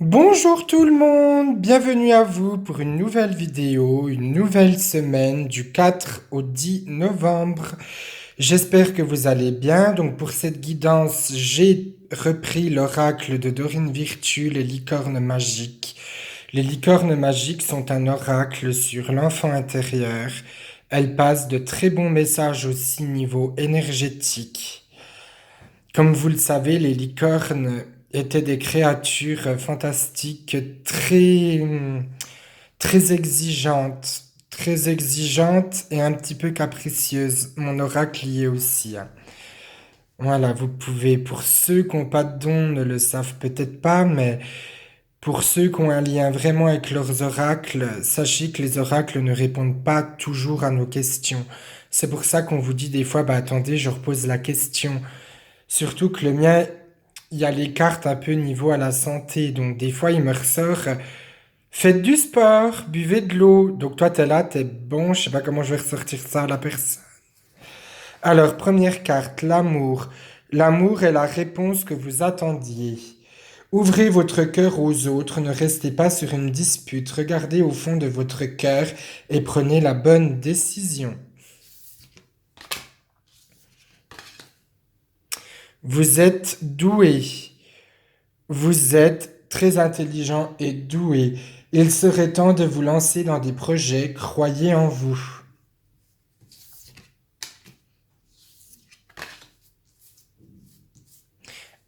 Bonjour tout le monde, bienvenue à vous pour une nouvelle vidéo, une nouvelle semaine du 4 au 10 novembre. J'espère que vous allez bien. Donc pour cette guidance, j'ai repris l'oracle de Dorine Virtue, les licornes magiques. Les licornes magiques sont un oracle sur l'enfant intérieur. Elles passent de très bons messages aussi niveau énergétique. Comme vous le savez, les licornes étaient des créatures fantastiques très exigeantes et un petit peu capricieuses. Mon oracle y est aussi, hein. Voilà, vous pouvez, pour ceux qui n'ont pas de don, ne le savent peut-être pas, mais pour ceux qui ont un lien vraiment avec leurs oracles, sachez que les oracles ne répondent pas toujours à nos questions. C'est pour ça qu'on vous dit des fois, bah attendez, je repose la question. Surtout que le mien, il y a les cartes un peu niveau à la santé. Donc, des fois, il me ressort, faites du sport, buvez de l'eau. Donc, toi, t'es là, t'es bon, je sais pas comment je vais ressortir ça à la personne. Alors, première carte, l'amour. L'amour est la réponse que vous attendiez. Ouvrez votre cœur aux autres, ne restez pas sur une dispute. Regardez au fond de votre cœur et prenez la bonne décision. Vous êtes doué. Vous êtes très intelligent et doué. Il serait temps de vous lancer dans des projets, croyez en vous.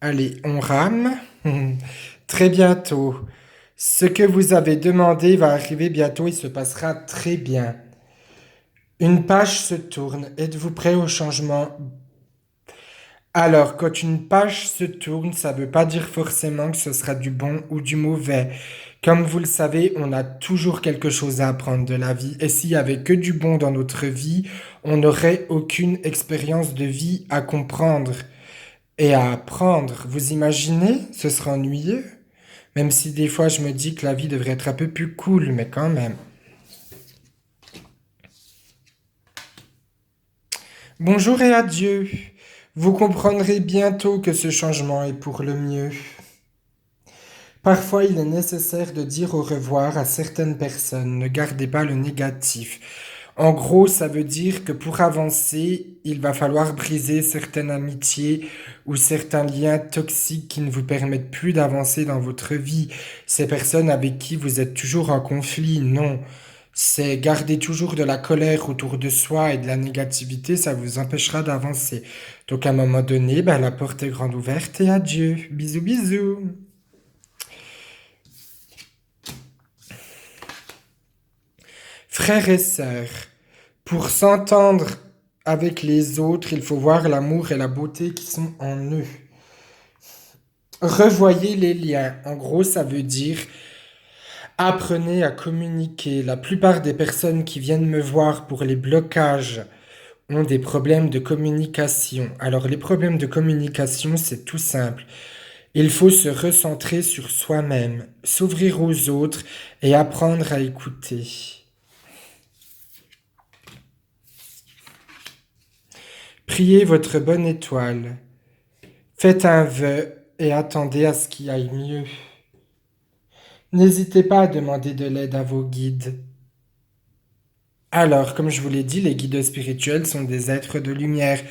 Allez, on rame. Très bientôt. Ce que vous avez demandé va arriver bientôt, il se passera très bien. Une page se tourne. Êtes-vous prêt au changement? Alors, quand une page se tourne, ça ne veut pas dire forcément que ce sera du bon ou du mauvais. Comme vous le savez, on a toujours quelque chose à apprendre de la vie. Et s'il y avait que du bon dans notre vie, on n'aurait aucune expérience de vie à comprendre et à apprendre. Vous imaginez? Ce serait ennuyeux. Même si des fois je me dis que la vie devrait être un peu plus cool, mais quand même. Bonjour et adieu. Vous comprendrez bientôt que ce changement est pour le mieux. Parfois, il est nécessaire de dire au revoir à certaines personnes. Ne gardez pas le négatif. En gros, ça veut dire que pour avancer, il va falloir briser certaines amitiés ou certains liens toxiques qui ne vous permettent plus d'avancer dans votre vie. Ces personnes avec qui vous êtes toujours en conflit, non. C'est garder toujours de la colère autour de soi et de la négativité, ça vous empêchera d'avancer. Donc à un moment donné, ben, la porte est grande ouverte et adieu. Bisous, bisous. Frères et sœurs, pour s'entendre avec les autres, il faut voir l'amour et la beauté qui sont en eux. Revoyez les liens. En gros, ça veut dire apprenez à communiquer. La plupart des personnes qui viennent me voir pour les blocages ont des problèmes de communication. Alors, les problèmes de communication, c'est tout simple. Il faut se recentrer sur soi-même, s'ouvrir aux autres et apprendre à écouter. Priez votre bonne étoile. Faites un vœu et attendez à ce qu'il aille mieux. N'hésitez pas à demander de l'aide à vos guides. Alors, comme je vous l'ai dit, les guides spirituels sont des êtres de lumière.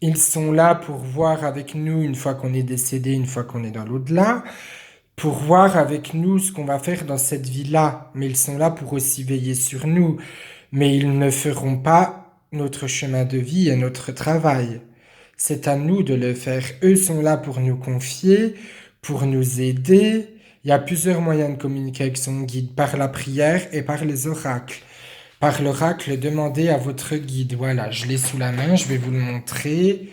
Ils sont là pour voir avec nous une fois qu'on est décédé, une fois qu'on est dans l'au-delà, pour voir avec nous ce qu'on va faire dans cette vie-là. Mais ils sont là pour aussi veiller sur nous. Mais ils ne feront pas notre chemin de vie et notre travail. C'est à nous de le faire. Eux sont là pour nous confier, pour nous aider. Il y a plusieurs moyens de communiquer avec son guide, par la prière et par les oracles. Par l'oracle, demandez à votre guide. Voilà, je l'ai sous la main, je vais vous le montrer.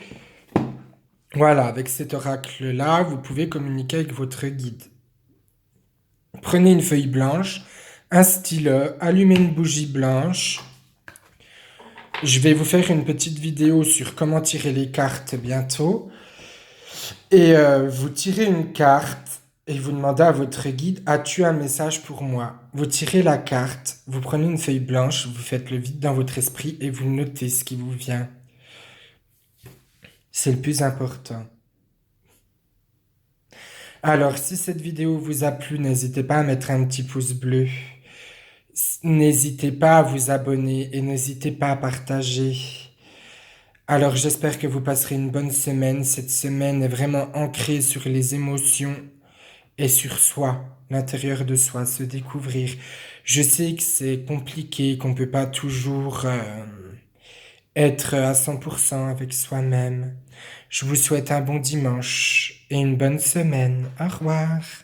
Voilà, avec cet oracle-là, vous pouvez communiquer avec votre guide. Prenez une feuille blanche, un stylo, allumez une bougie blanche. Je vais vous faire une petite vidéo sur comment tirer les cartes bientôt. Et vous tirez une carte et vous demandez à votre guide, as-tu un message pour moi? Vous tirez la carte, vous prenez une feuille blanche, vous faites le vide dans votre esprit et vous notez ce qui vous vient. C'est le plus important. Alors, si cette vidéo vous a plu, n'hésitez pas à mettre un petit pouce bleu. N'hésitez pas à vous abonner et n'hésitez pas à partager. Alors, j'espère que vous passerez une bonne semaine. Cette semaine est vraiment ancrée sur les émotions et sur soi, l'intérieur de soi, se découvrir. Je sais que c'est compliqué, qu'on peut pas toujours être à 100% avec soi-même. Je vous souhaite un bon dimanche et une bonne semaine. Au revoir.